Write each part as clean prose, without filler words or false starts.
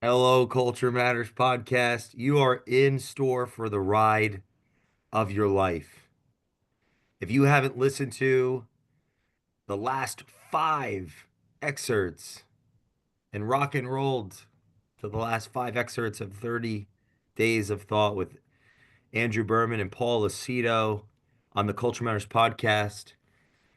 Hello, Culture Matters podcast. You are in store for the ride of your life. If you haven't listened to the last five excerpts and rock and rolled to the last five excerpts of 30 Days of Thought with Andrew Berman and Paul Lucido on the Culture Matters podcast,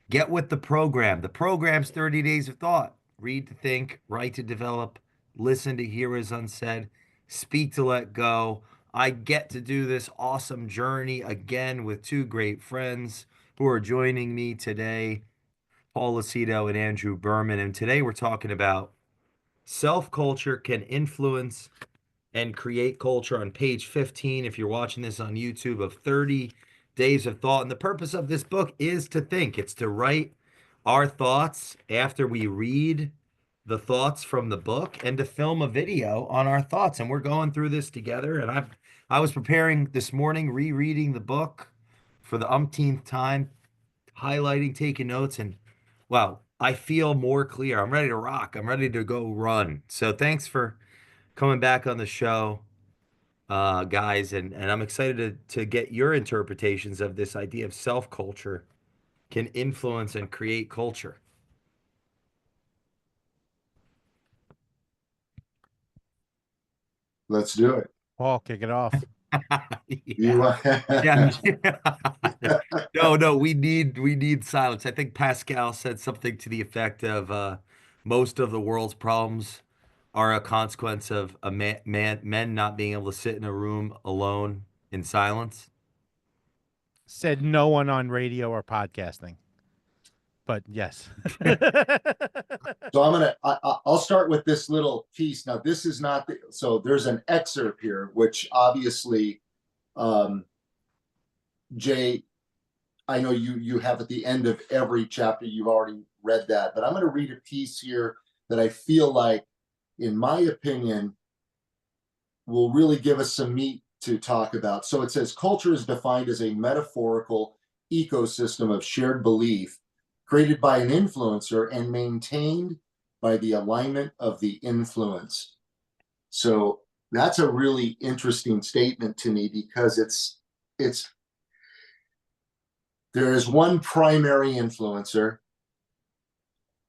get with the program. The program's 30 Days of Thought. Read to think, write to develop, listen to hear as unsaid, speak to let go. I get to do this awesome journey again with two great friends who are joining me today, Paul Lucido and Andrew Berman. And today we're talking about self culture can influence and create culture on page 15. If you're watching this on YouTube, of 30 Days of Thought. And the purpose of this book is to think, it's to write our thoughts after we read the thoughts from the book and to film a video on our thoughts. And we're going through this together. And I was preparing this morning, rereading the book for the umpteenth time, highlighting, taking notes, and wow, I feel more clear. I'm ready to rock. I'm ready to go run. So thanks for coming back on the show, guys, and I'm excited to get your interpretations of this idea of self culture can influence and create culture. Let's do it. Paul, kick it off. You, Yeah. Yeah. No, we need silence. I think Pascal said something to the effect of most of the world's problems are a consequence of men not being able to sit in a room alone in silence. Said no one on radio or podcasting, but yes. so I'll start with this little piece. Now, this is not so there's an excerpt here, which obviously, um, Jay, I know you have at the end of every chapter. You've already read that, but I'm going to read a piece here that I feel like, in my opinion, will really give us some meat to talk about. So it says culture is defined as a metaphorical ecosystem of shared belief created by an influencer and maintained by the alignment of the influenced. So that's a really interesting statement to me because it's there is one primary influencer,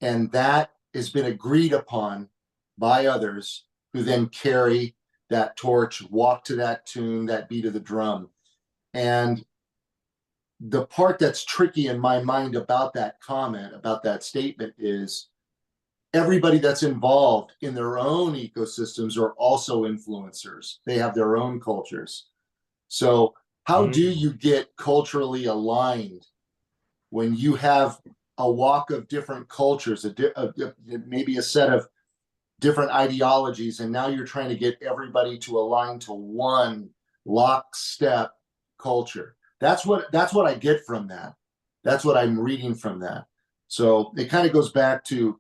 and that has been agreed upon by others who then carry that torch, walk to that tune, that beat of the drum. And the part that's tricky in my mind about that comment, about that statement, is everybody that's involved in their own ecosystems are also influencers. They have their own cultures. So how do you get culturally aligned when you have a walk of different cultures, maybe a set of different ideologies, and now you're trying to get everybody to align to one lockstep culture? That's what I get from that. That's what I'm reading from that. So it kind of goes back to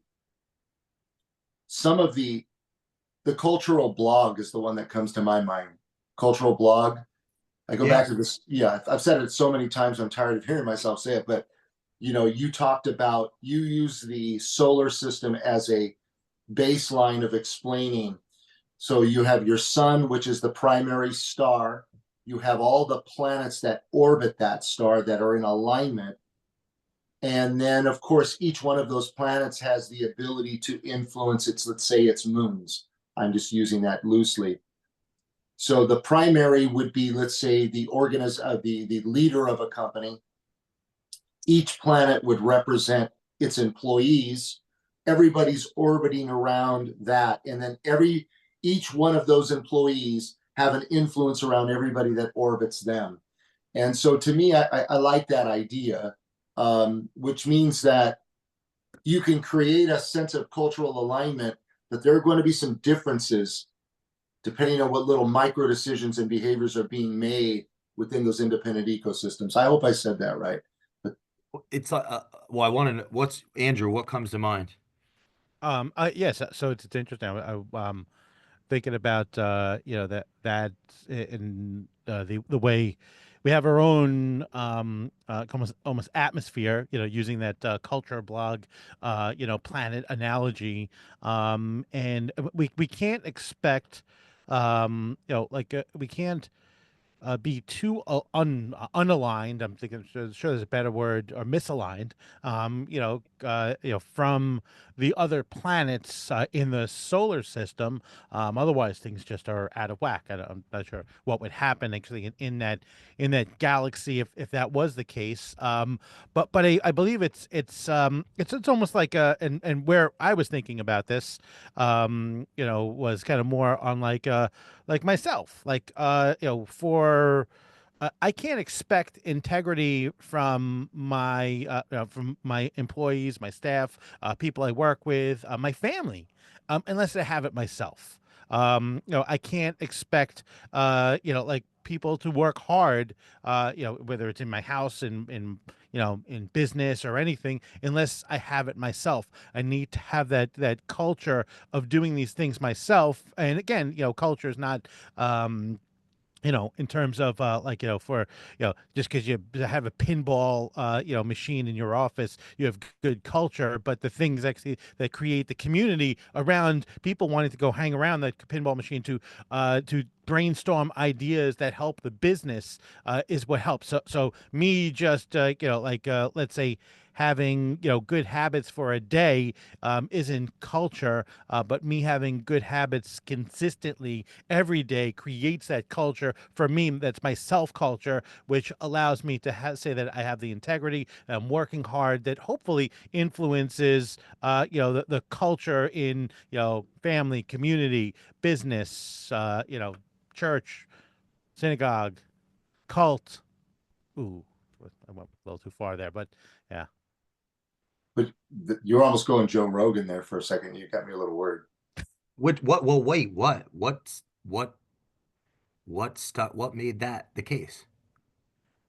some of the cultural blog is the one that comes to my mind. Cultural blog. I go back to this. Yeah, I've said it so many times. I'm tired of hearing myself say it, but you talked about, you use the solar system as a baseline of explaining. So you have your sun, which is the primary star. You have all the planets that orbit that star that are in alignment. And then, of course, each one of those planets has the ability to influence its, let's say, its moons. I'm just using that loosely. So the primary would be, let's say, the leader of a company. Each planet would represent its employees. Everybody's orbiting around that. And then each one of those employees have an influence around everybody that orbits them. And so to me, I like that idea, which means that you can create a sense of cultural alignment, but there are going to be some differences depending on what little micro decisions and behaviors are being made within those independent ecosystems. I hope I said that right. But It's well, I want to know, what's Andrew, what comes to mind? Yes. So it's interesting. Thinking about that in the way we have our own almost atmosphere, using that culture blog, planet analogy, and we can't expect, we can't be too unaligned. I'm thinking, sure there's a better word, or misaligned. From the other planets in the solar system. Otherwise, things just are out of whack. I'm not sure what would happen actually in that galaxy if that was the case. But I believe it's almost like and where I was thinking about this, was kind of more on like myself, for I can't expect integrity from my employees, my staff, people I work with, my family, unless I have it myself. I can't expect like people to work hard, whether it's in my house, in business or anything, unless I have it myself. I need to have that culture of doing these things myself. And again, culture is not in terms of for just because you have a pinball machine in your office, you have good culture. But the things actually that create the community around people wanting to go hang around that pinball machine to brainstorm ideas that help the business is what helps. So me just let's say having good habits for a day isn't culture, but me having good habits consistently every day creates that culture for me. That's my self culture, which allows me to say that I have the integrity, I'm working hard, that hopefully influences the culture in family, community, business, church, synagogue, cult. Ooh, I went a little too far there, but yeah. But you're almost going Joe Rogan there for a second. You got me a little worried. What? Well, wait. What stuff? What made that the case?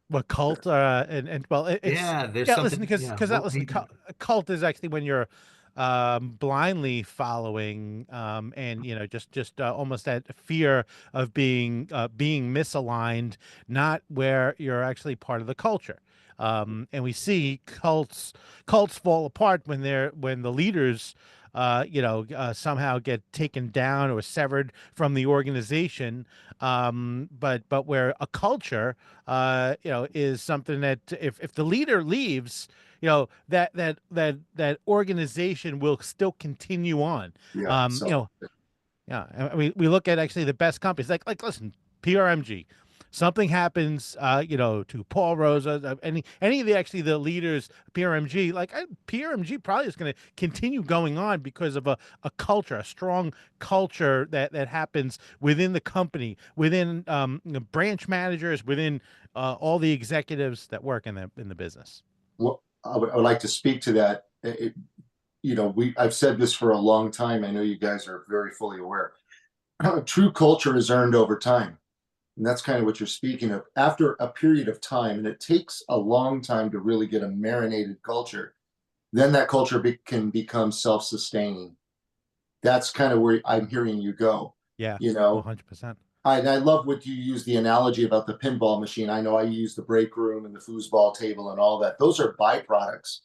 What cult? And well, it's Yeah, there's yeah. Listen, something. because Yeah, because that what listen, made that? a cult is actually when you're blindly following, and just almost that fear of being misaligned, not where you're actually part of the culture. And we see cults fall apart when the leaders somehow get taken down or severed from the organization. But where a culture is something that if the leader leaves, that organization will still continue on. Yeah. Um, you So know, yeah, and we look at actually the best companies. Like listen, PRMG. Something happens, to Paul Rosa, any of the leaders, PRMG, PRMG probably is going to continue going on because of a culture, a strong culture that happens within the company, within branch managers, within all the executives that work in the business. well, I would like to speak to that. I've said this for a long time. I know you guys are very fully aware. True culture is earned over time. And that's kind of what you're speaking of. After a period of time, and it takes a long time to really get a marinated culture, then that culture can become self-sustaining. That's kind of where I'm hearing you go. Yeah, You know, 100%. I love what you use the analogy about the pinball machine. I know I use the break room and the foosball table and all that. Those are byproducts.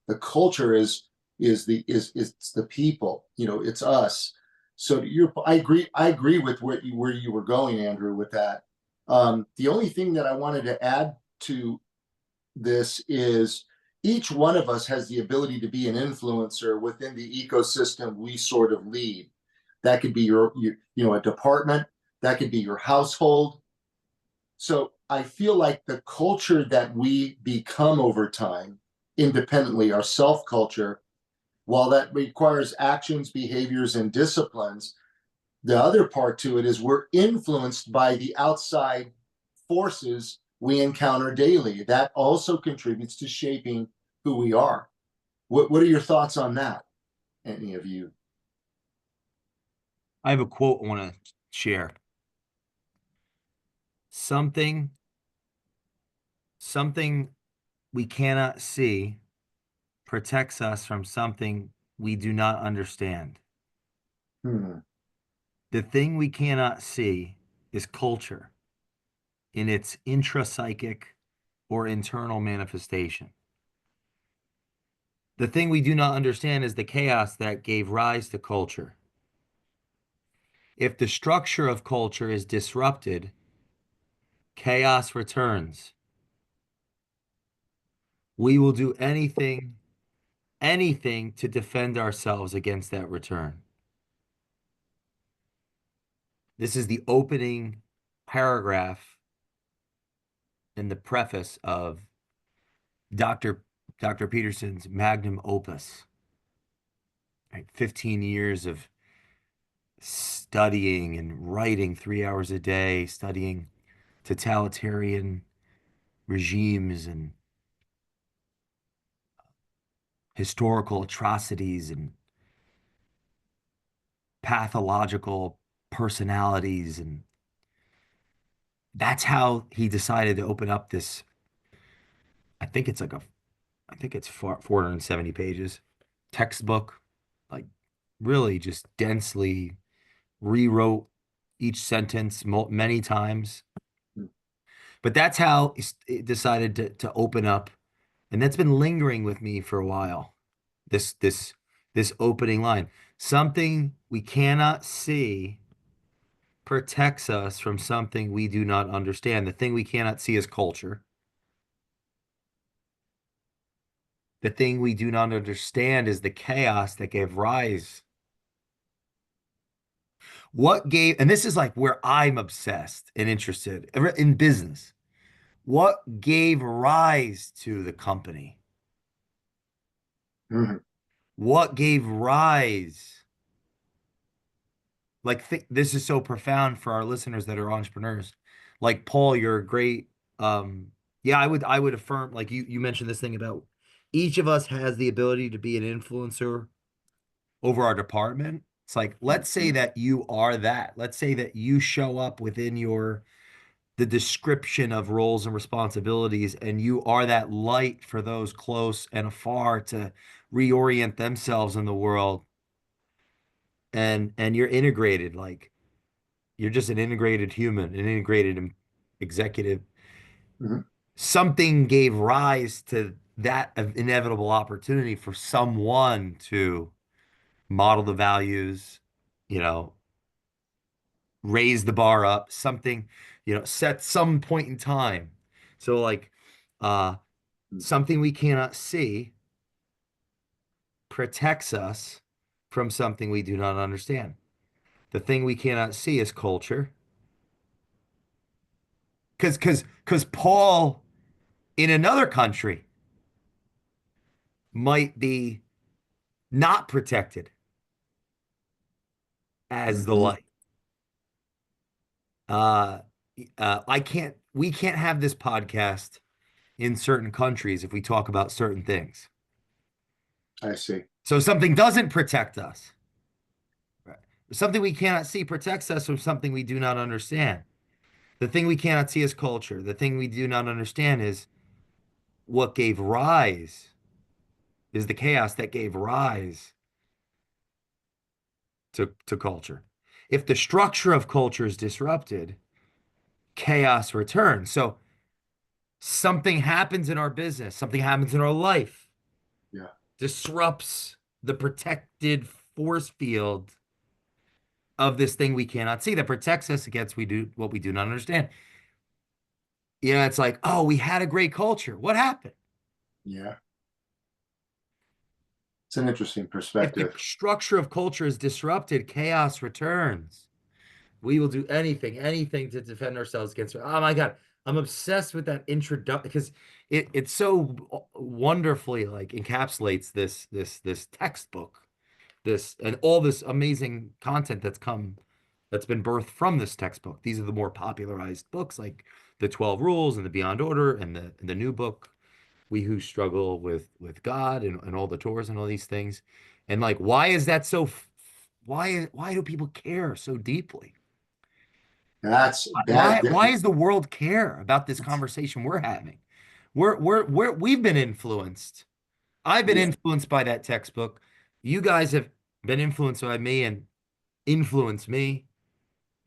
The culture is it's the people. It's us. So I agree with where you were going, Andrew, with that. The only thing that I wanted to add to this is each one of us has the ability to be an influencer within the ecosystem we sort of lead. That could be a department, that could be your household. So I feel like the culture that we become over time, independently, our self culture, while that requires actions, behaviors, and disciplines, the other part to it is we're influenced by the outside forces we encounter daily. That also contributes to shaping who we are. What are your thoughts on that? Any of you? I have a quote I want to share. Something, something we cannot see protects us from something we do not understand. Hmm. The thing we cannot see is culture. in its intrapsychic or internal manifestation. The thing we do not understand is the chaos that gave rise to culture. If the structure of culture is disrupted, chaos returns. We will do anything to defend ourselves against that return. This is the opening paragraph in the preface of Dr. Dr. Peterson's magnum opus. Right? 15 years of studying and writing 3 hours a day, studying totalitarian regimes and historical atrocities and pathological personalities. And that's how he decided to open up this. I think it's like I think it's 470 pages textbook, like really just densely rewrote each sentence many times. But that's how he decided to open up, and that's been lingering with me for a while. This opening line. Something we cannot see protects us from something we do not understand. The thing we cannot see is culture. The thing we do not understand is the chaos that gave rise. What gave, and this is like where I'm obsessed and interested in business. What gave rise to the company? Mhm. What gave rise? Like, this is so profound for our listeners that are entrepreneurs. Like Paul, you're a great, yeah, I would affirm, like you mentioned this thing about each of us has the ability to be an influencer over our department. It's like, let's say that you are that. Let's say that you show up within the description of roles and responsibilities, and you are that light for those close and afar to reorient themselves in the world. And you're integrated, like you're just an integrated human, an integrated executive. Mhm. Something gave rise to that inevitable opportunity for someone to model the values, you know, raise the bar up, something, set some point in time. So like uh something we cannot see protects us from something we do not understand. The thing we cannot see is culture. Because Paul in another country might be not protected as the Mhm. light. Uh, we can't have this podcast in certain countries if we talk about certain things. I see. So something doesn't protect us. Right? Something we cannot see protects us from something we do not understand. The thing we cannot see is culture. The thing we do not understand is what gave rise, is the chaos that gave rise to culture. If the structure of culture is disrupted, chaos returns. So something happens in our business, something happens in our life, Yeah. disrupts the protected force field of this thing we cannot see that protects us against what we do not understand. It's like, oh, we had a great culture. What happened? Yeah. It's an interesting If the perspective. structure of culture is disrupted, chaos returns. We will do anything to defend ourselves against. Oh my God, I'm obsessed with that introduction because it so wonderfully like encapsulates this textbook, this and all this amazing content that's been birthed from this textbook. These are the more popularized books like the 12 Rules and the Beyond Order and the new book, We Who Struggle with God and all the tours and all these things. And like, why is that so? Why do people care so deeply? That's Why that. why does the world care about this conversation we're having? We've been influenced. I've been Yeah. influenced by that textbook. You guys have been influenced by me and influenced me.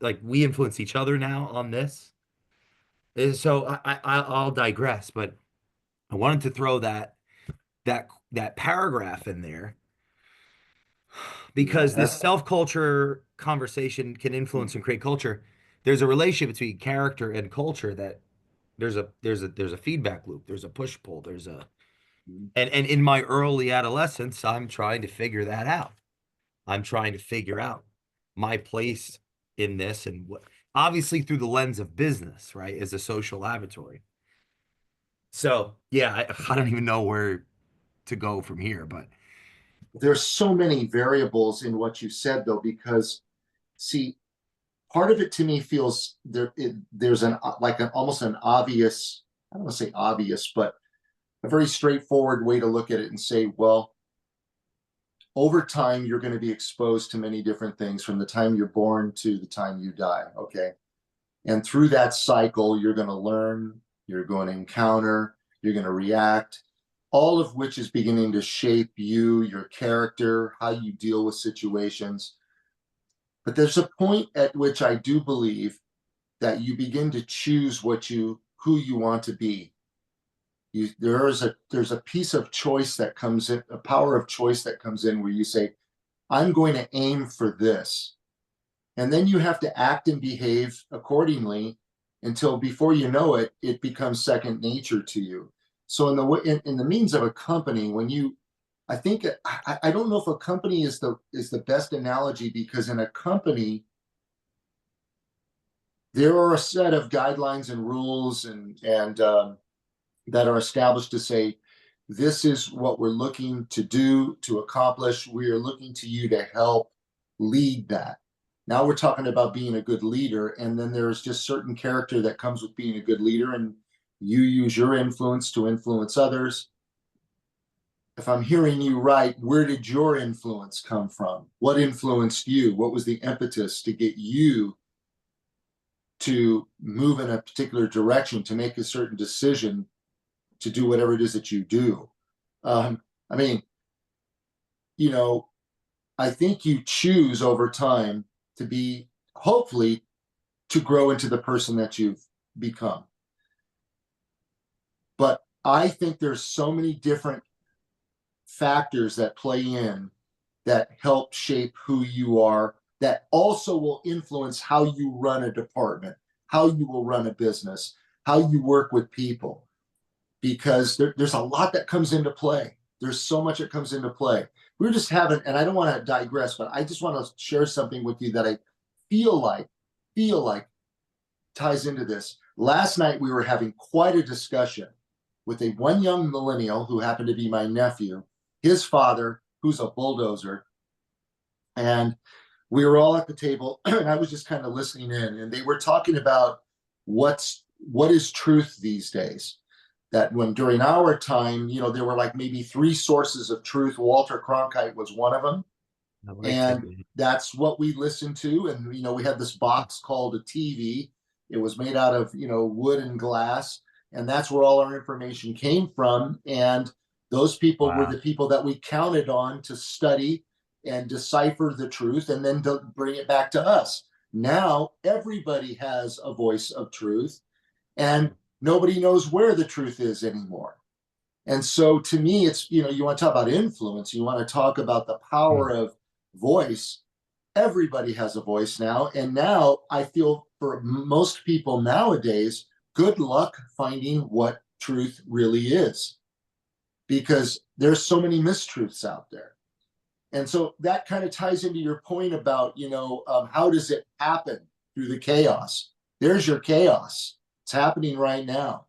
Like we influence each other now on this. So I'll digress, but I wanted to throw that paragraph in there Yeah, because this self-culture conversation can influence and create culture. There's a relationship between character and culture that there's a feedback loop. There's a push-pull. There's a and in my early adolescence, I'm trying to figure that out. I'm trying to figure out my place in this and what obviously through the lens of business, right? As a social laboratory. So yeah, I don't even know where to go from here, but there's so many variables in what you said though, because see, part of it to me feels there's an like an almost an obvious, I don't want to say obvious, but a very straightforward way to look at it and say, well, over time you're going to be exposed to many different things from the time you're born to the time you die. Okay. And through that cycle, you're going to learn, you're going to encounter, you're going to react, all of which is beginning to shape you, your character, how you deal with situations. But there's a point at which I do believe that you begin to choose who you want to be. There's a piece of choice that comes in, a power of choice that comes in where you say, I'm going to aim for this. And then you have to act and behave accordingly until before you know it, it becomes second nature to you. So in the means of a company, when you, I think I don't know if a company is the best analogy, because in a company there are a set of guidelines and rules and that are established to say this is what we're looking to do to accomplish. We are looking to you to help lead that. Now we're talking about being a good leader, and then there's just certain character that comes with being a good leader, and you use your influence to influence others. If I'm hearing you right, where did your influence come from? What influenced you? What was the impetus to get you to move in a particular direction, to make a certain decision, to do whatever it is that you do? I mean, you know, I think you choose over time to be, hopefully, to grow into the person that you've become. But I think there's so many different factors that play in that help shape who you are, that also will influence how you run a department, how you will run a business, how you work with people, because there's a lot that comes into play. There's so much that comes into play. We are just having, and I don't want to digress, but I just want to share something with you that I feel like feel like ties into this. Last night we were having quite a discussion with a one young millennial who happened to be my nephew, his father, who's a bulldozer, and we were all at the table, and I was just kind of listening in, and they were talking about what is truth these days. That when during our time, there were like maybe three sources of truth. Walter Cronkite was one of them, I like and that. that's what we listened to. And we had this box called a TV. It was made out of wood and glass, and that's where all our information came from. And those people were Wow. the people that we counted on to study and decipher the truth, and then to bring it back to us. Now everybody has a voice of truth, and nobody knows where the truth is anymore. And so to me, it's, you want to talk about influence, you want to talk about the power Hmm. of voice. Everybody has a voice now. And now I feel for most people nowadays, good luck finding what truth really is, because there's so many mistruths out there. And so that kind of ties into your point about, how does it happen through the chaos? There's your chaos. It's happening right now.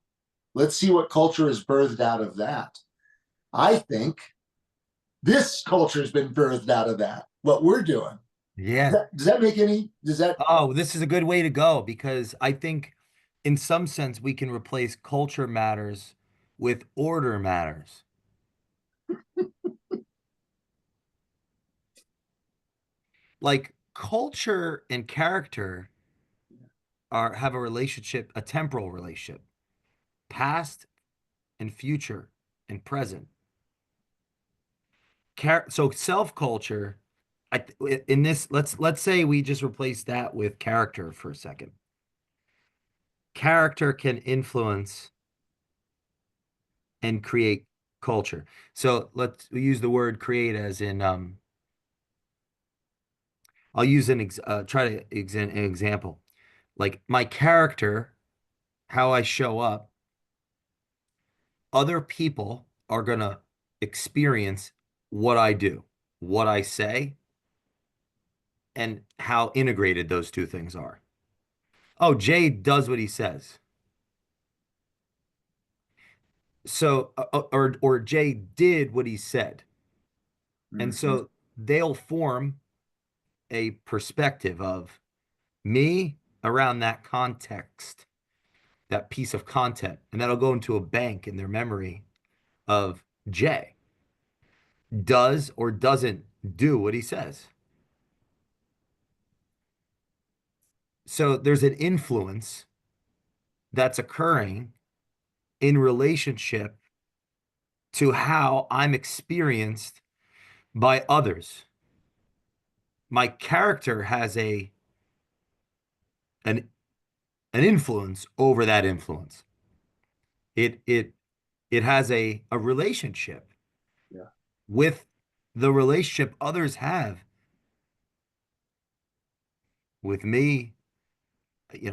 Let's see what culture is birthed out of that. I think this culture has been birthed out of that, what we're doing. Yeah. Does that make any, does that, Oh, this is a good way to go because I think in some sense we can replace culture matters with order matters. Like culture and character have a relationship, a temporal relationship, past and future and present. So self culture, in this, let's say we just replace that with character for a second. character can influence and create culture. So let's use the word create as in I'll use try to an example. Like my character, how I show up, other people are gonna experience what I do, what I say, and how integrated those two things are. Oh, Jay does what he says. So, or Jay did what he said. And Mhm. so they'll form a perspective of me around that context, that piece of content, and that'll go into a bank in their memory of Jay does or doesn't do what he says. So there's an influence that's occurring in relationship to how I'm experienced by others. My character has an an influence over that influence. It has a relationship Yeah. with the relationship others have with me,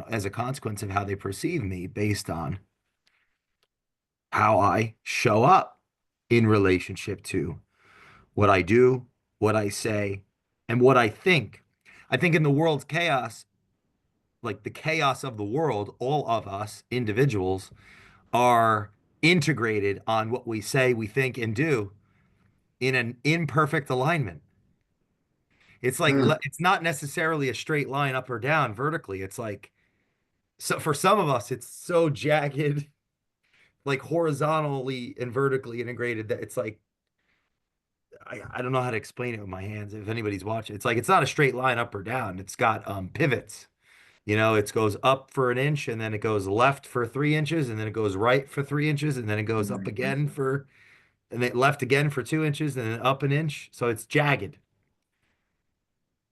as a consequence of how they perceive me based on how I show up in relationship to what I do, what I say, and what I think. I think in the world's chaos, like the chaos of the world, all of us individuals are integrated on what we say, we think, and do in an imperfect alignment. It's like Hmm. it's not necessarily a straight line up or down vertically. It's like so for some of us, it's so jagged, like horizontally and vertically integrated that it's like I don't know how to explain it with my hands. If anybody's watching, it's like it's not a straight line up or down. It's got pivots. It goes up for an inch and then it goes left for 3 inches and then it goes right for 3 inches and then it goes up again for and then left again for 2 inches and then up an inch. So it's jagged.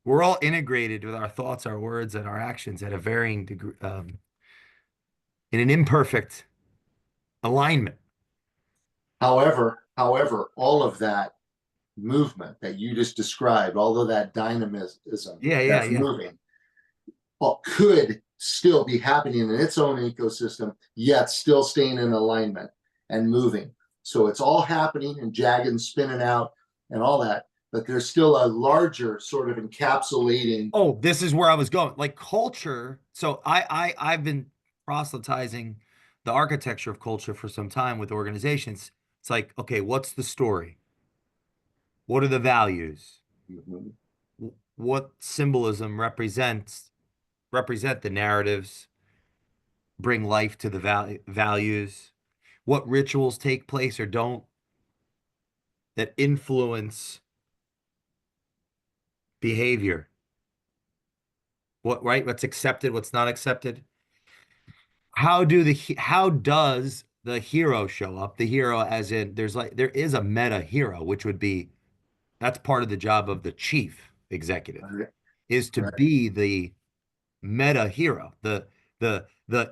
We're all integrated with our thoughts, our words, and our actions at a varying degree, in an imperfect alignment. However, all of that movement that you just described, all of that dynamism Yeah, yeah, that's yeah. moving, could still be happening in its own ecosystem, yet still staying in alignment and moving. So it's all happening and jagged and spinning out and all that, but there's still a larger sort of encapsulating. Oh, this is where I was going. Like culture. So I've been proselytizing the architecture of culture for some time with organizations. It's like, okay, what's the story? What are the values? Mhm. What symbolism represent the narratives, bring life to the values? What rituals take place or don't that influence behavior? What right? What's accepted? What's not accepted? How does the hero show up? The hero, as in, there is a meta hero, which would be that's part of the job of the chief executive, Right, is to right. be the meta hero, the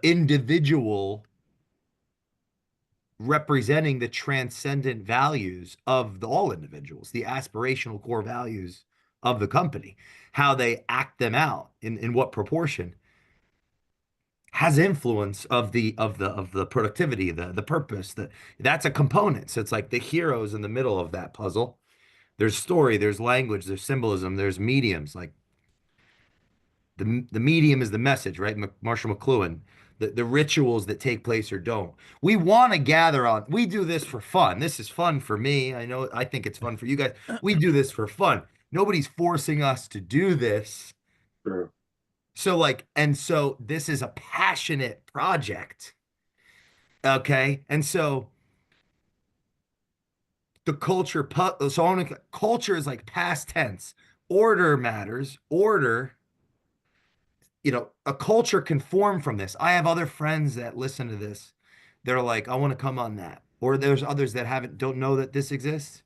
individual representing the transcendent values of all individuals, the aspirational core values of the company, how they act them out in what proportion has influence of the productivity, the purpose, that's a component. So it's like the heroes in the middle of that puzzle. There's story, there's language, there's symbolism, there's mediums. Like the medium is the message, right? Marshall McLuhan. The rituals that take place or don't. We want to gather on. We do this for fun. This is fun for me. I know. I think it's fun for you guys. We do this for fun. Nobody's forcing us to do this. True. So like, and so this is a passionate project. Okay. And so the culture is like past tense. Order matters. Order, a culture can form from this. I have other friends that listen to this. They're like, I want to come on that. Or there's others that don't know that this exists,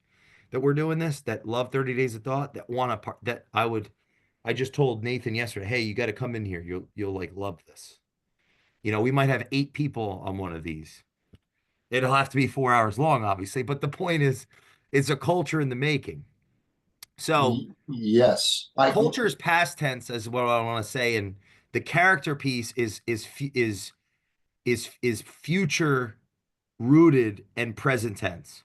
that we're doing this, that love 30 Days of Thought, that want to that I just told Nathan yesterday, hey, you got to come in here. You'll like love this. We might have 8 people on one of these. It'll have to be 4 hours long, obviously, but the point is, it's a culture in the making. So Yes, culture is past tense, as what I want to say, and the character piece is future rooted and present tense.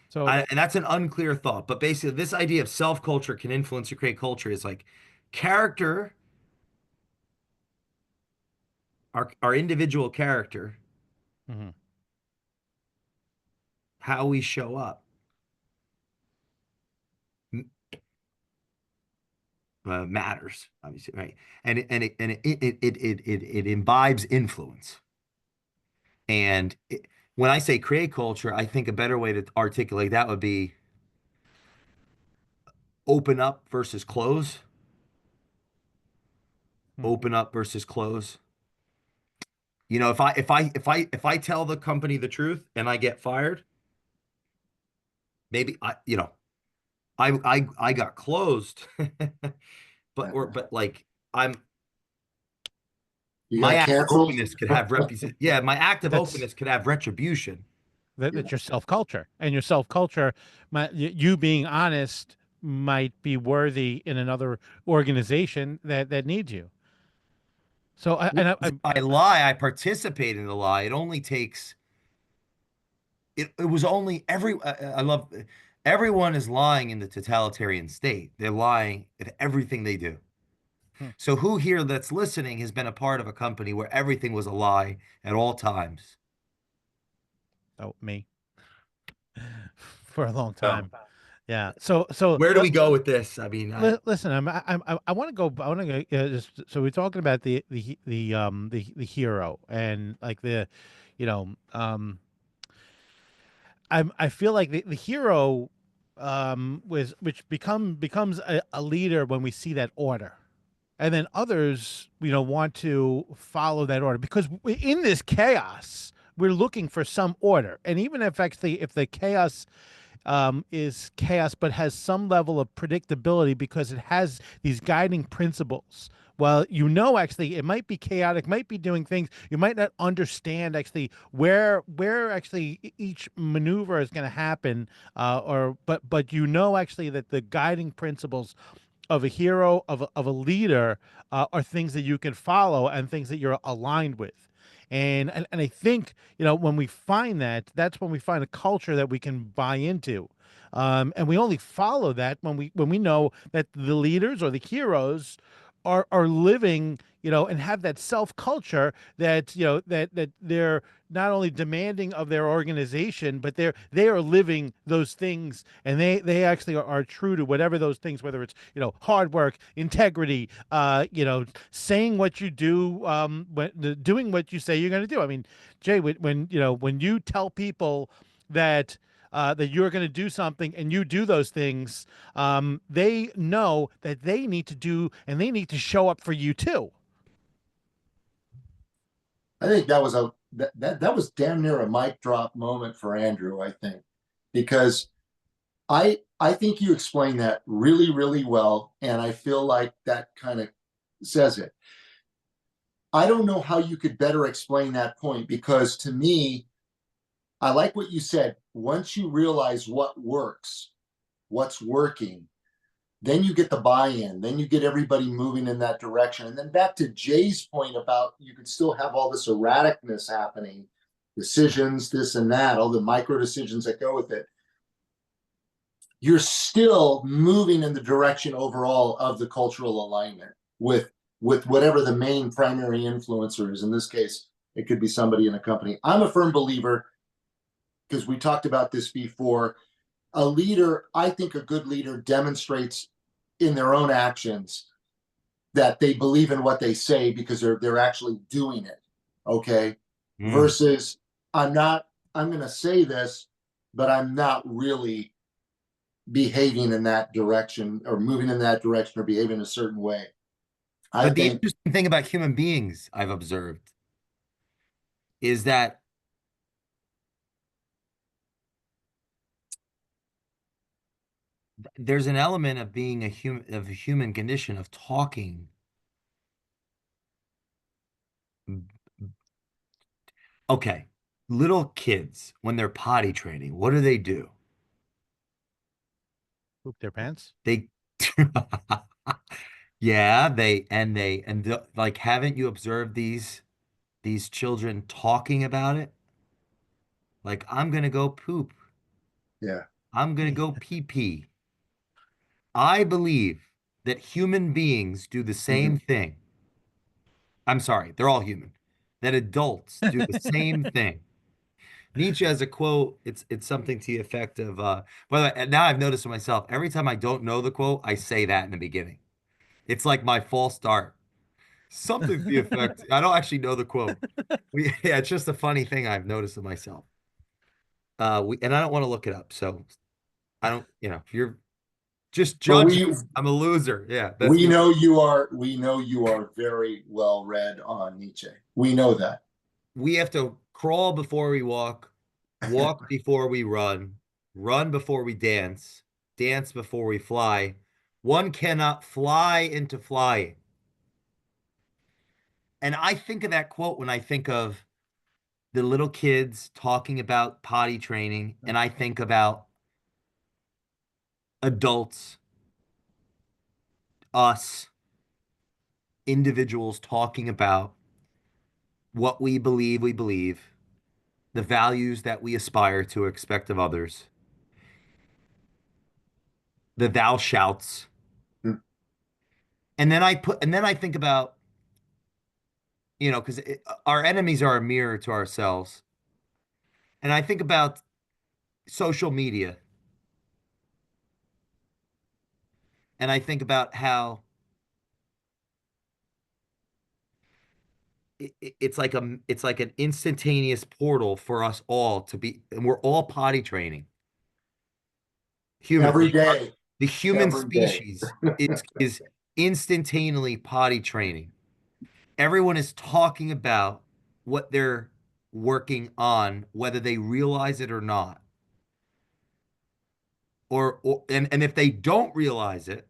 So, And that's an unclear thought, but basically, this idea of self culture can influence or create culture is like character, our individual character, mhm, how we show up matters, obviously, right? And it imbibes influence. And when I say create culture, I think a better way to articulate that would be open up versus close, mhm. open up versus close. If I tell the company the truth and I get fired, maybe I got closed, but like I'm you my got act of canceled. openness could have yeah, my act of That's openness could have retribution. that's your self culture, and your self culture, you being honest might be worthy in another organization that needs you. So If I lie, I participate in the lie. It only takes it was only I love everyone is lying in the totalitarian state. They're lying at everything they do. hmm, So who here that's listening has been a part of a company where everything was a lie at all times? oh, me for a long No. time. Yeah. So Where do we go with this? I mean, listen, I want to go. I want to go. Just, so we're talking about the hero and like you know, um, I feel like the hero was which becomes a leader when we see that order, and then others want to follow that order because in this chaos we're looking for some order, and even if the chaos is chaos, but has some level of predictability because it has these guiding principles. Well, actually, it might be chaotic, might be doing things you might not understand actually where actually each maneuver is going to happen, or but actually that the guiding principles of a hero of a leader are things that you can follow and things that you're aligned with. And I think when we find that, that's when we find a culture that we can buy into, and we only follow that when we know that the leaders or the heroes are living, and have that self culture that that they're not only demanding of their organization, but they are living those things, and they actually are true to whatever those things, whether it's hard work, integrity, saying what you do, doing what you say you're going to do. I mean, Jay, when you tell people that that you're going to do something and you do those things, they know that they need to do and they need to show up for you too. I think that was damn near a mic drop moment for Andrew, I think, because I think you explained that really, really well, and I feel like that kind of says it. I don't know how you could better explain that point because to me, I like what you said. Once you realize what works, what's working, then you get the buy-in, then you get everybody moving in that direction. And then back to Jay's point about you could still have all this erraticness happening, decisions, this and that, all the micro decisions that go with it. You're still moving in the direction overall of the cultural alignment with whatever the main primary influencer is. In this case, it could be somebody in a company. I'm a firm believer, because we talked about this before, a leader, I think a good leader demonstrates in their own actions that they believe in what they say because they're actually doing it. Okay. mm. Versus I'm going to say this, but I'm not really behaving in that direction or moving in that direction or behaving a certain way. I But the think interesting thing about human beings I've observed is that there's an element of being a human condition of talking Okay. Little kids, when they're potty training, what do they do? Poop their pants. They Yeah, like haven't you observed these children talking about it? Like I'm gonna go poop. Yeah. I'm gonna go pee pee. I believe that human beings do the Mhm. same thing. I'm sorry, they're all human. That adults do the same thing. Nietzsche has a quote. It's something to the effect of by the way, and now I've noticed it myself. Every time I don't know the quote, I say that in the beginning. It's like my false start. Something to the effect. I don't actually know the quote. Yeah, it's just a funny thing I've noticed of myself. And I don't want to look it up, so I don't, if you're just But judge me, I'm a loser. Yeah, that's we the know you are very well read on Nietzsche. We know that. we have to crawl before we walk, walk before we run, run before we dance, dance before we fly. One cannot fly into flying. And I think of that quote when I think of the little kids talking about potty training, and I think about adults, us, individuals talking about what we believe, the values that we aspire to expect of others, the thou shouts. And then I think about, because our enemies are a mirror to ourselves. And I think about social media, and I think about how it's like an instantaneous portal for us all to be, and we're all potty training. Human, Every day, the human every day. species is instantaneously potty training. Everyone is talking about what they're working on, whether they realize it or not. And if they don't realize it,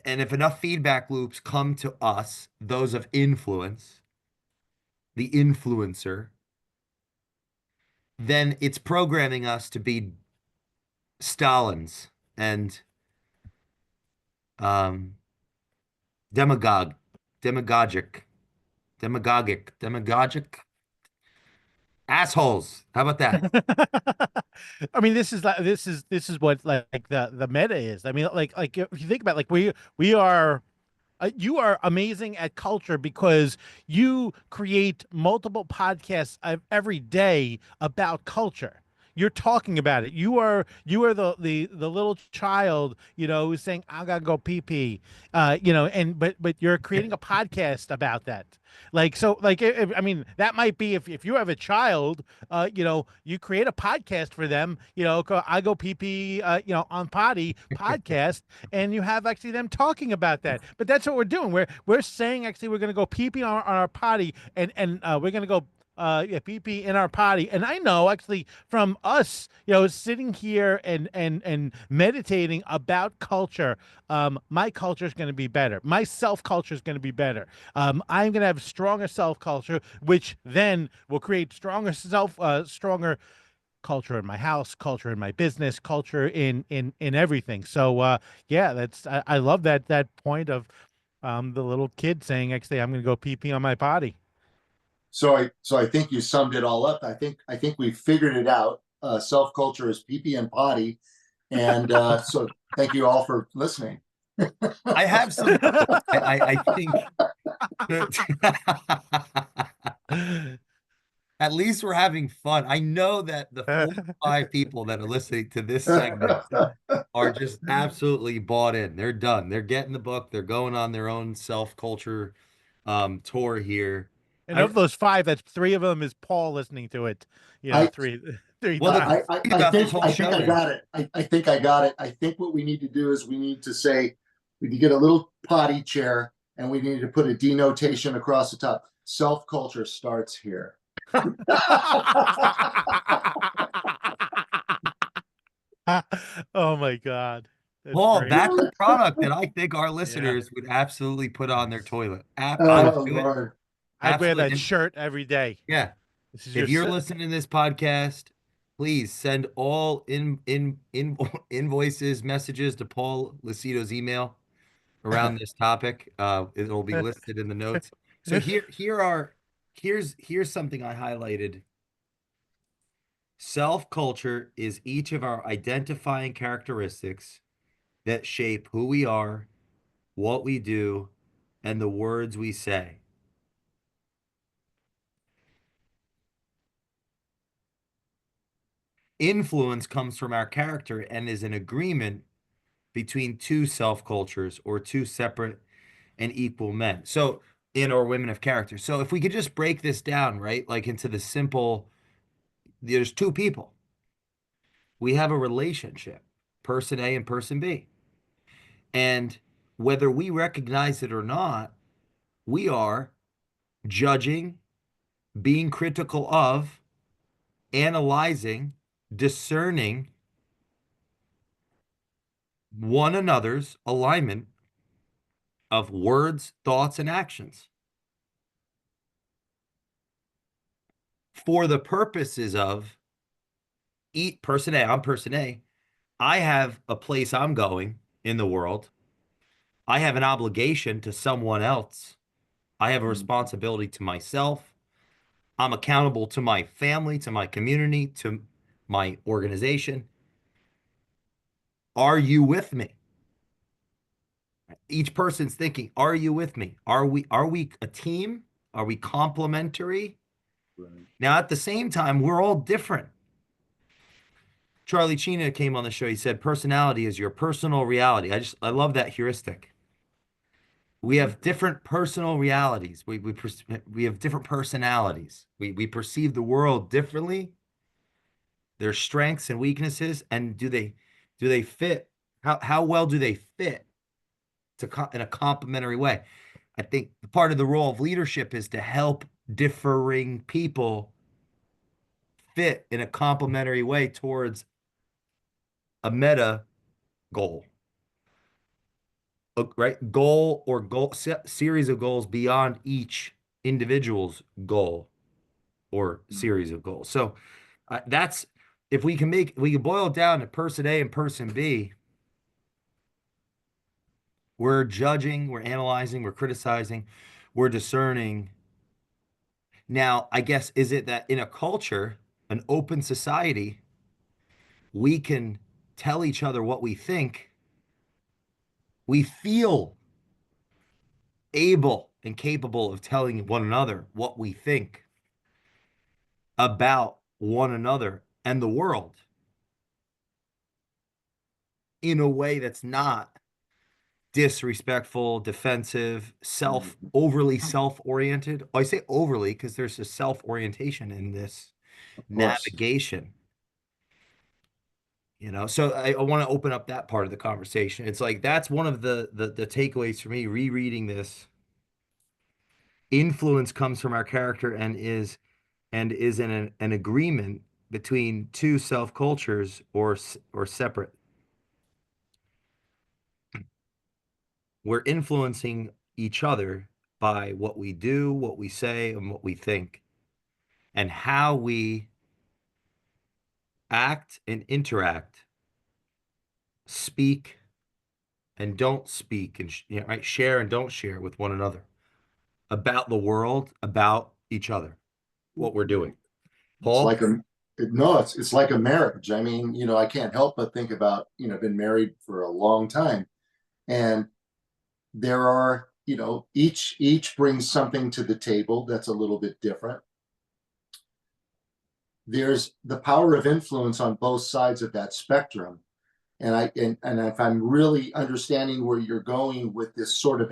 and if enough feedback loops come to us, those of influence, the influencer, then it's programming us to be Stalins and um, demagogue, demagogic, demagogic assholes. How about that? I mean, this is what like the meta is. I mean, like if you think about like we are you are amazing at culture because you create multiple podcasts every day about culture. You're talking about it. You are the little child, who's saying, "I gotta go pee pee," and but you're creating a podcast about that. Like so, like I mean, that might be if you have a child, you create a podcast for them. I go pee pee, on potty podcast, and you have actually them talking about that. But that's what we're doing. We're saying actually we're going to go pee pee on our potty, and we're going to go yeah, pee pee in our potty. And I know actually from us, sitting here and meditating about culture, my culture is going to be better. My self culture is going to be better. I'm going to have stronger self culture, which then will create stronger culture in my house, culture in my business, culture in everything. So yeah, I love that point of the little kid saying, actually, I'm gonna go pee pee on my potty. So I think you summed it all up. I think we figured it out. Self culture is pee pee and potty, and so thank you all for listening. I have some notes. I think at least we're having fun. I know that the 45 people that are listening to this segment are just absolutely bought in. They're done. They're getting the book. They're going on their own self-culture tour here. And I of those five, that's three of them is Paul listening to it, I three three well, the times. cool thing about this whole I think show I is got it. I think I got it. I think what we need to do is we need to say we need to get a little potty chair and we need to put a denotation across the top. Self culture starts here. Oh my God, that's Paul, great. that's a product that I think our Yeah. listeners would absolutely put on their toilet. I'm Oh do it. Lord. I wear Absolutely. that shirt every day. Yeah. This is your If you're listening to this podcast, please send all invoices, messages to Paul Lucido's email around this topic. It'll be listed in the notes. So here's something I highlighted. Self-culture is each of our identifying characteristics that shape who we are, what we do, and the words we say. Influence comes from our character and is an agreement between two self cultures or two separate and equal men. So, in or women of character. So, if we could just break this down, right, like into the simple, there's two people. We have a relationship, person A and person B. And whether we recognize it or not, we are judging, being critical of, analyzing, discerning one another's alignment of words, thoughts, and actions for the purposes of eat person A. I'm person A. I have a place I'm going in the world. I have an obligation to someone else. I have a responsibility to myself. I'm accountable to my family, to my community, to my organization. Are you with me? Each person's thinking, are you with me? Are we a team? Are we complementary? Right. Now, at the same time, we're all different. Charlie Chena came on the show. He said, personality is your personal reality. I love that heuristic. We have different personal realities. We have different personalities. We perceive the world differently, their strengths and weaknesses, and do they fit? How well do they fit in a complementary way? I think part of the role of leadership is to help differing people fit in a complementary way towards a meta goal. Right? Goal or series of goals beyond each individual's goal or series of goals. So that's if we can boil it down to person A and person B. We're judging, we're analyzing, we're criticizing, we're discerning. Now, I guess is it that in a culture, an open society, we can tell each other what we think, we feel able and capable of telling one another what we think about one another and the world in a way that's not disrespectful, defensive, overly self-oriented. I say overly because there's a self-orientation in this Of course. navigation. So I want to open up that part of the conversation. It's like that's one of the takeaways for me rereading this. Influence comes from our character and is an agreement between two self cultures or separate. We're influencing each other by what we do, what we say, and what we think, and how we act and interact, speak and don't speak, and right, share and don't share with one another about the world, about each other, what we're doing. It's Paul? like a no, it's like a marriage. I mean, I can't help but think about, been married for a long time. And there are, each brings something to the table that's a little bit different. There's the power of influence on both sides of that spectrum. And if I'm really understanding where you're going with this sort of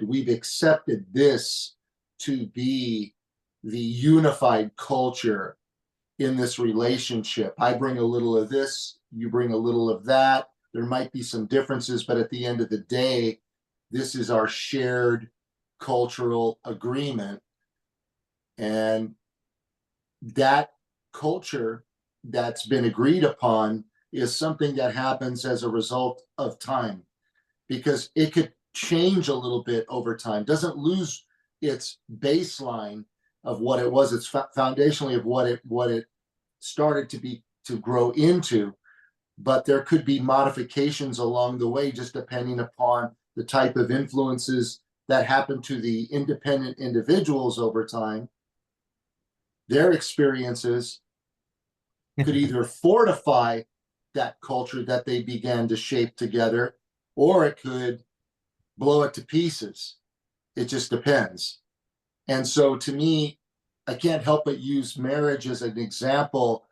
we've accepted this to be the unified culture in this relationship. I bring a little of this, you bring a little of that. There might be some differences, but at the end of the day, this is our shared cultural agreement. And that culture that's been agreed upon is something that happens as a result of time, because it could change a little bit over time, doesn't lose its baseline of what it was. It's foundationally of what it started to grow into, but there could be modifications along the way, just depending upon the type of influences that happen to the independent individuals over time. Their experiences could either fortify that culture that they began to shape together, or it could blow it to pieces. It just depends. And so to me, I can't help but use marriage as an example.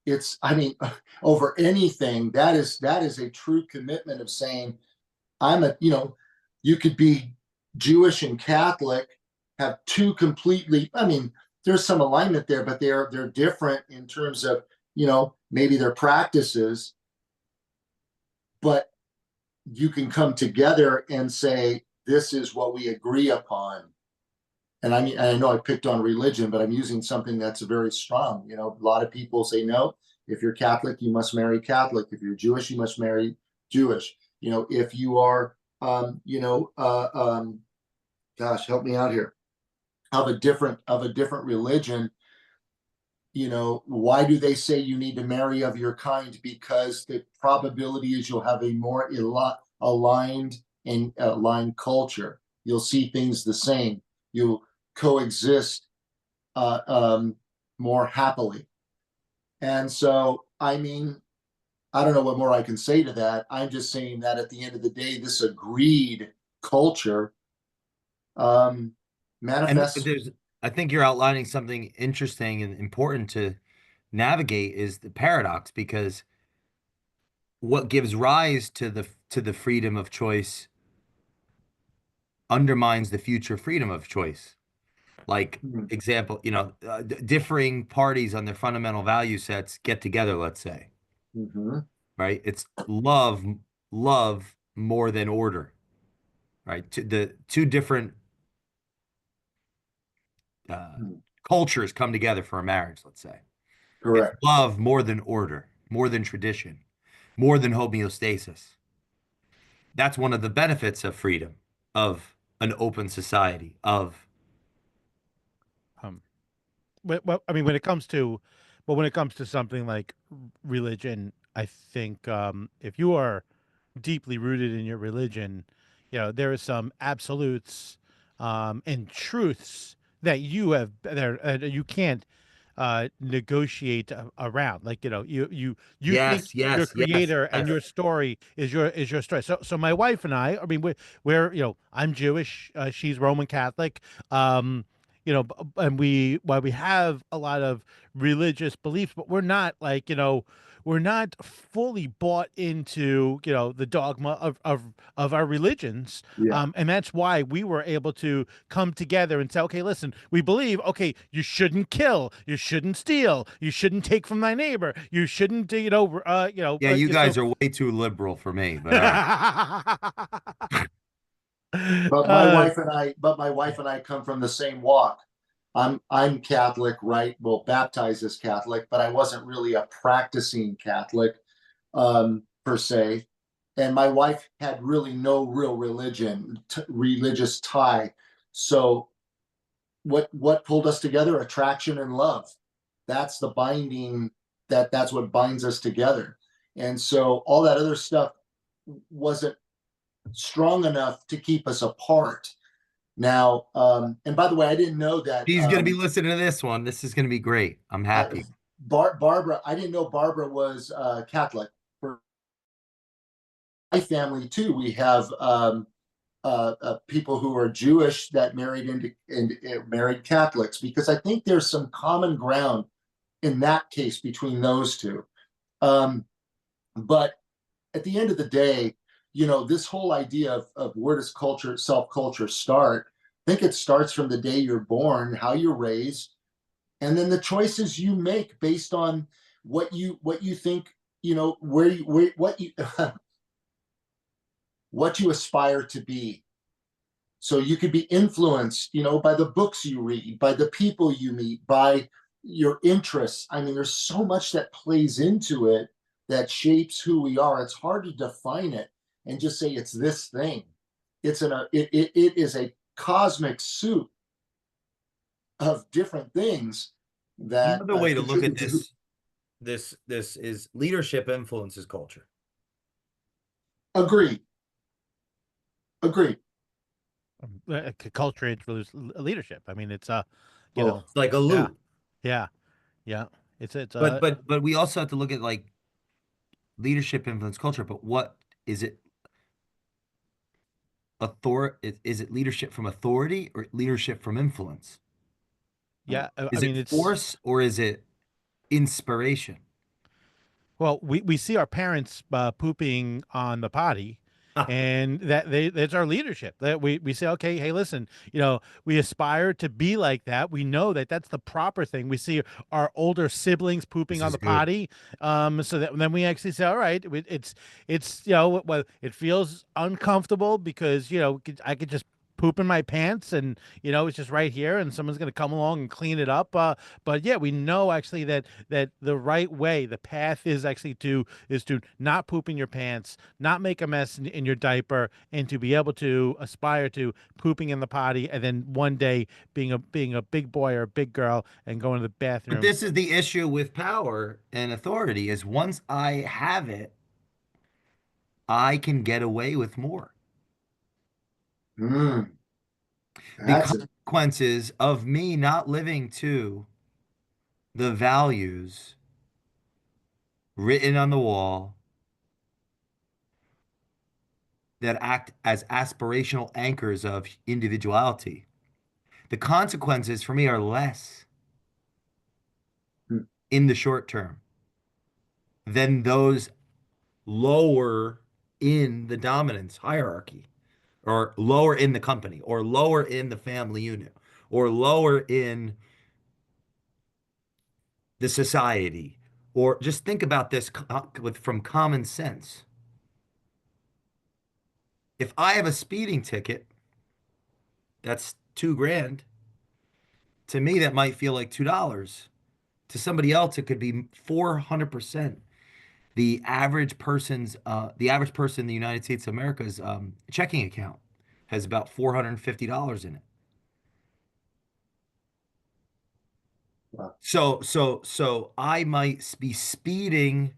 It's, I mean, over anything, that is a true commitment of saying, you could be Jewish and Catholic, have two completely, I mean, there's some alignment there, but they're different in terms of, maybe their practices, but you can come together and say, this is what we agree upon. And I mean, I know I picked on religion, but I'm using something that's very strong. A lot of people say, no, if you're Catholic, you must marry Catholic. If you're Jewish, you must marry Jewish. If you are, gosh, help me out here, of a different religion, why do they say you need to marry of your kind? Because the probability is you'll have a more aligned culture. You'll see things the same. You'll coexist more happily. And so, I mean, I don't know what more I can say to that. I'm just saying that at the end of the day, this agreed culture And manifests. I think you're outlining something interesting and important to navigate is the paradox, because what gives rise to the freedom of choice undermines the future freedom of choice. Like example, differing parties on their fundamental value sets get together, let's say, Mm-hmm. right? It's love more than order, right? The two different uh, cultures come together for a marriage, let's say. It's Correct. love more than order, more than tradition, more than homeostasis. That's one of the benefits of freedom, of an open society, of Um, well, I mean, when it comes to something like religion, I think if you are deeply rooted in your religion, there are some absolutes and truths that you can't negotiate around. Like you think yes, your yes, yes, creator and yes. your story is your story. So my wife and I mean, we're I'm Jewish, she's Roman Catholic. And while we have a lot of religious beliefs, but we're not like we're not fully bought into the dogma of our religions, Yeah. and that's why we were able to come together and say, okay, listen, we believe, okay, you shouldn't kill, you shouldn't steal, you shouldn't take from thy neighbor, you shouldn't Yeah, you so guys are way too liberal for me, but all right. uh But my wife and I come from the same walk. I'm Catholic, right? Well, baptized as Catholic, but I wasn't really a practicing Catholic per se. And my wife had really no real religious tie. So what pulled us together? Attraction and love. That's the binding, that's what binds us together. And so all that other stuff wasn't strong enough to keep us apart. Now, and by the way, I didn't know that She's gonna be listening to this one. This is gonna be great. I'm I, happy. Barbara. I didn't know Barbara was Catholic. For my family too, we have people who are Jewish that married married Catholics, because I think there's some common ground in that case between those two. But at the end of the day, this whole idea of where does self culture start? I think it starts from the day you're born, how you're raised, and then the choices you make based on what you think, what you aspire to be. So you could be influenced, by the books you read, by the people you meet, by your interests. I mean, there's so much that plays into it that shapes who we are. It's hard to define it and just say it's this thing. It is a cosmic soup of different things that Another way to look at contribute to. this is leadership influences culture. Agreed. Agreed. Culture influences leadership. I mean, it's you know, Both. It's like a yeah, loop. yeah, yeah. It's But we also have to look at like leadership influence culture, but what is it is it leadership from authority or leadership from influence? yeah. I Is it mean, it's force or is it inspiration? well, we see our parents pooping on the potty, and that's our leadership. That we say, okay, hey, listen, we aspire to be like that. We know that that's the proper thing. We see our older siblings pooping This on is the good. potty, so that then we actually say, all right, it's well, it feels uncomfortable because I could just poop in my pants and it's just right here and someone's going to come along and clean it up, but yeah, we know actually that the right way, the path is actually to not poop in your pants, not make a mess in your diaper, and to be able to aspire to pooping in the potty, and then one day being a big boy or a big girl and going to the But bathroom. this is the issue with power and authority is once I have it, I can get away with more. Mm, The that's it. consequences of me not living to the values written on the wall that act as aspirational anchors of individuality. The consequences for me are less Mm, in the short term than those lower in the dominance hierarchy, or lower in the company, or lower in the family unit, or lower in the society. Or just think about this from common sense. If I have a speeding ticket, that's 2 grand. To me, that might feel like $2. To somebody else, it could be 400%. The average person in the United States of America's checking account has about $450 in it. wow. So I might be speeding,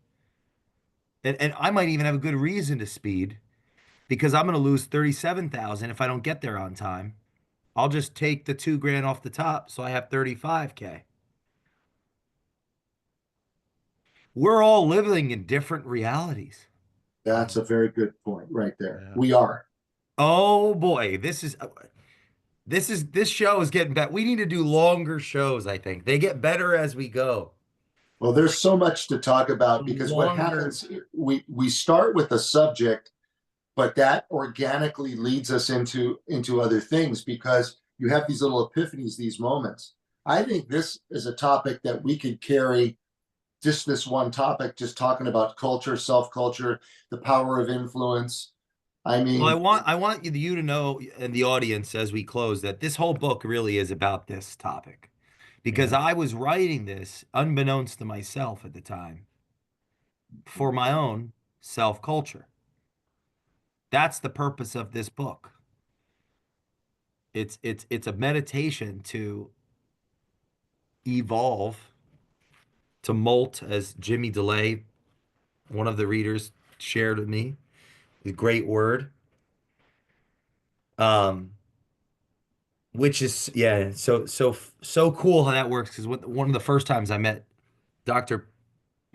and I might even have a good reason to speed because I'm going to lose 37,000 if I don't get there on time. I'll just take the 2 grand off the top, so I have 35K. We're all living in different realities. That's a very good point right there. Yeah. We are. Oh boy, this show is getting better. We need to do longer shows, I think. They get better as we go. Well, there's so much to talk about because what Longer. happens, we start with a subject, but that organically leads us into other things because you have these little epiphanies, these moments. I think this is a topic that we could carry, just this one topic, just talking about culture, self-culture, the power of influence. I Well, mean, I want you to know, and the audience as we close, that this whole book really is about this topic. Because Yeah. I was writing this unbeknownst to myself at the time for my own self-culture. That's the purpose of this book. It's a meditation to evolve, to molt, as Jimmy DeLay, one of the readers, shared with me. A great word. Um, which is yeah, so cool how that works because one of the first times I met Dr.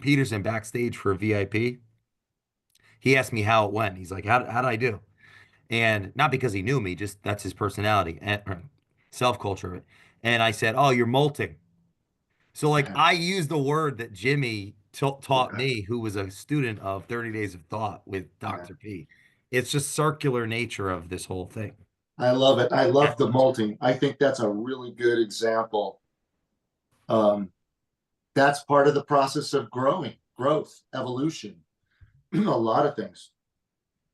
Peterson backstage for a VIP, he asked me how it went. He's like, how did I do? And not because he knew me, just that's his personality and self-culture. And I said, "Oh, you're molting." So like I used the word that Jimmy taught yeah, me, who was a student of 30 Days of Thought with yeah. Dr. P. It's just circular nature of this whole thing. I love it. I love the molting. I think that's a really good example. Um, that's part of the process of growth, evolution, a lot of things.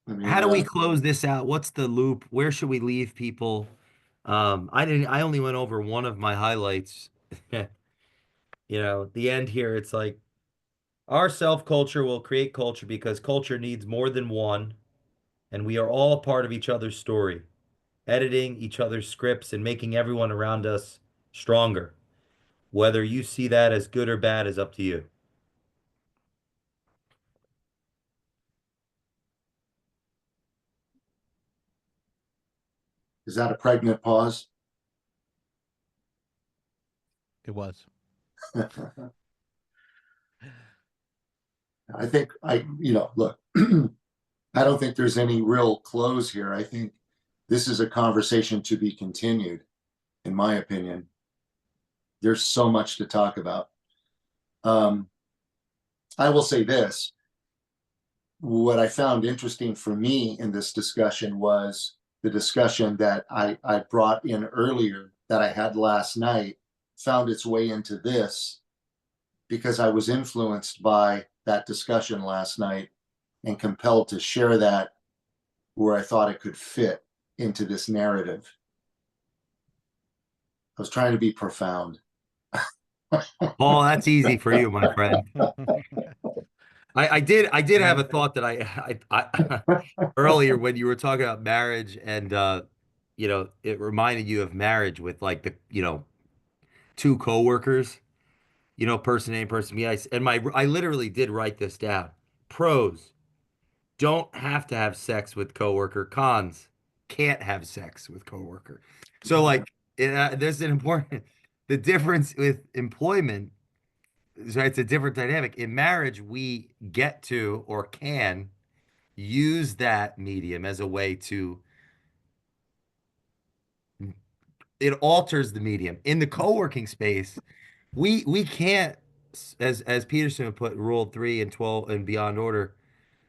I How mean, do we close this out? What's the loop? Where should we leave people? I only went over one of my highlights. The end here, it's like our self-culture will create culture because culture needs more than one, and we are all part of each other's story, editing each other's scripts and making everyone around us stronger. Whether you see that as good or bad is up to you. Is that a pregnant pause? It was. I think look, I don't think there's any real close here. I think this is a conversation to be continued, in my opinion. There's so much to talk about. Um, I will say this. What I found interesting for me in this discussion was the discussion that I brought in earlier that I had last night found its way into this because I was influenced by that discussion last night and compelled to share that where I thought it could fit into this narrative. I was trying to be profound. Paul, that's easy for you, my friend. I did have a thought that I earlier when you were talking about marriage and it reminded you of marriage with like two coworkers, person A, person B. I literally did write this down. Pros, don't have to have sex with coworker. Cons, can't have sex with coworker. So like there's an important the difference with employment so it's a different dynamic. In marriage, we get to or can use that medium as a way to it alters the medium. In the co-working space, we can't as Peterson would put rule 3 and 12 and beyond order,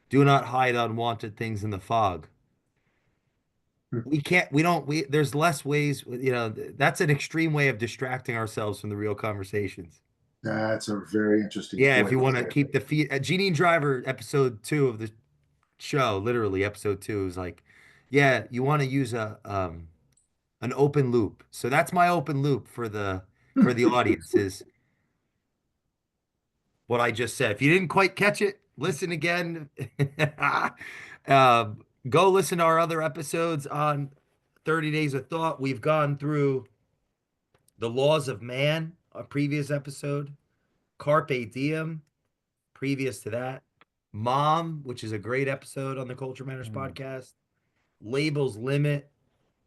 do not hide unwanted things in the fog. We can't we don't we there's less ways, that's an extreme way of distracting ourselves from the real conversations. That's a very interesting Yeah, if point. you want to keep the feet, Genie and Driver episode 2 of the show, literally episode 2 is like, yeah, you want to use a an open loop. So that's my open loop for the audience is what I just said. If you didn't quite catch it, listen again. Go listen to our other episodes on 30 Days of Thought. We've gone through The Laws of Man, a previous episode, Carpe Diem, previous to that, Mom, which is a great episode on the Culture Matters Mm. podcast, Labels Limit,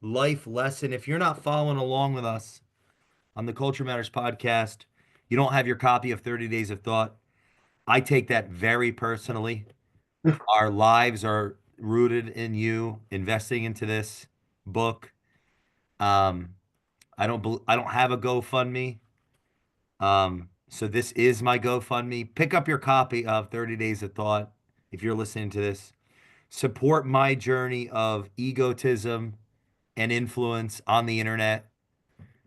Life Lesson. If you're not following along with us on the Culture Matters podcast, you don't have your copy of 30 Days of Thought. I take that very personally. Our lives are rooted in you investing into this book. Um, I don't have a GoFundMe. So this is my GoFundMe. Pick up your copy of 30 Days of Thought if you're listening to this. Support my journey of egotism and influence on the internet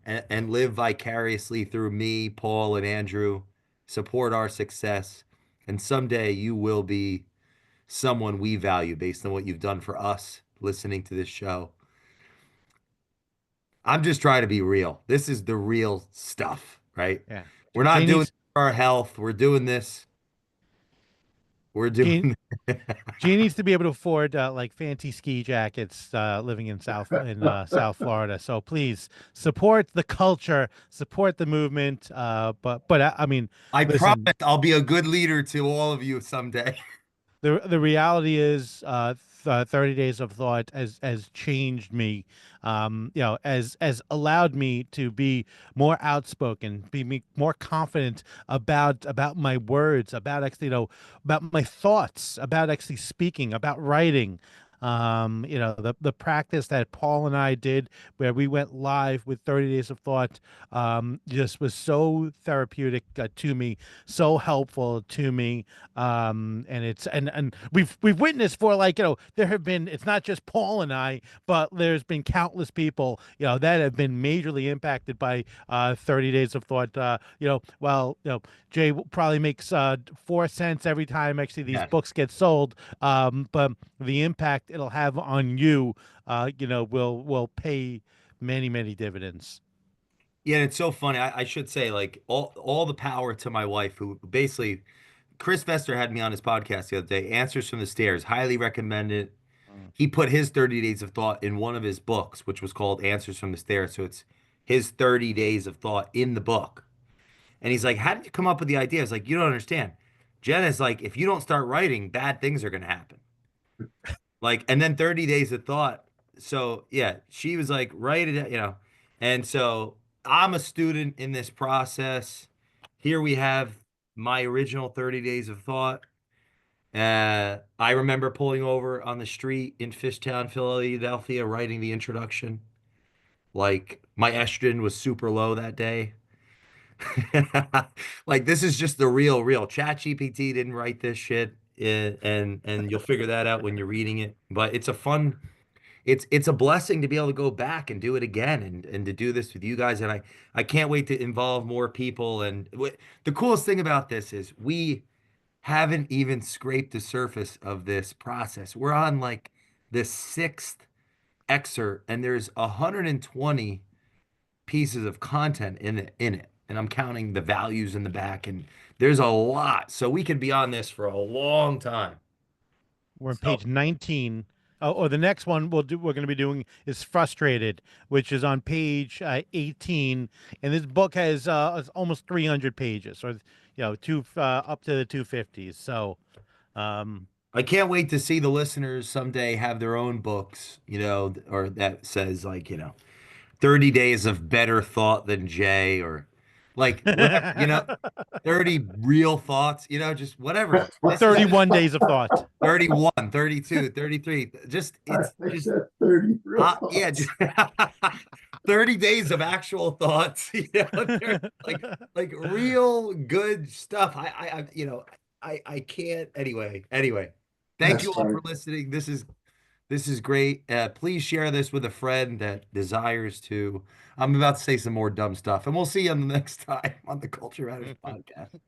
and live vicariously through me, Paul, and Andrew. Support our success. And someday you will be someone we value based on what you've done for us listening to this show. I'm just trying to be real. This is the real stuff, right? Yeah. We're not Jay doing needs this for our health. We're doing this. We're Jay, doing Jay needs to be able to afford like fancy ski jackets living in South Florida. So please support the culture, support the movement. But I mean, I promise listen, I'll be a good leader to all of you someday. the reality is 30 days of thought has changed me, as allowed me to be more outspoken, more confident about my words, about actually, about my thoughts, about actually speaking, about writing. The practice that Paul and I did where we went live with 30 days of thought just was so therapeutic to me, so helpful to me. And it's and we've witnessed for, like, there have been, it's not just Paul and I, but there's been countless people, that have been majorly impacted by 30 days of thought. Well, Jay probably makes 4 cents every time actually these Yes. books get sold, but the impact it'll have on you, will pay many dividends. Yeah, and it's so funny. I should say, like, all the power to my wife, who basically Chris Vester had me on his podcast the other day. Answers from the Stairs, highly recommend it. Mm. He put his 30 Days of Thought in one of his books, which was called Answers from the Stairs. So it's his 30 days of thought in the book. And he's like, how did you come up with the idea? I was like, you don't understand. Jen is like, if you don't start writing, bad things are going to happen. Like, and then 30 days of thought. So yeah, she was like, write it, And so I'm a student in this process. Here we have my original 30 days of thought. I remember pulling over on the street in Fishtown, Philadelphia, writing the introduction. Like my estrogen was super low that day. Like this is just the real. Chat GPT didn't write this shit, and you'll figure that out when you're reading it. But it's a fun, it's a blessing to be able to go back and do it again, and to do this with you guys. And I can't wait to involve more people. And the coolest thing about this is we haven't even scraped the surface of this process. We're on like the sixth excerpt, and there's 120 pieces of content in it. And I'm counting the values in the back, and there's a lot. So we could be on this for a long time. We're on So page 19. Oh, or the next one we're going to be doing is Frustrated, which is on page 18. And this book has it's almost 300 pages, or two up to the 250s. So, um, I can't wait to see the listeners someday have their own books, or that says like, 30 days of better thought than Jay, or like whatever, 30 real thoughts, just whatever. This is just 31 days of thought. 31, 32, 33. Just it's just 30 real yeah, thoughts. 30 days of actual thoughts, they're like real good stuff. I can't anyway. Thank That's you all funny. for listening. This is great. Please share this with a friend that desires to. I'm about to say some more dumb stuff, and we'll see you on the next time on the Culture Matters podcast.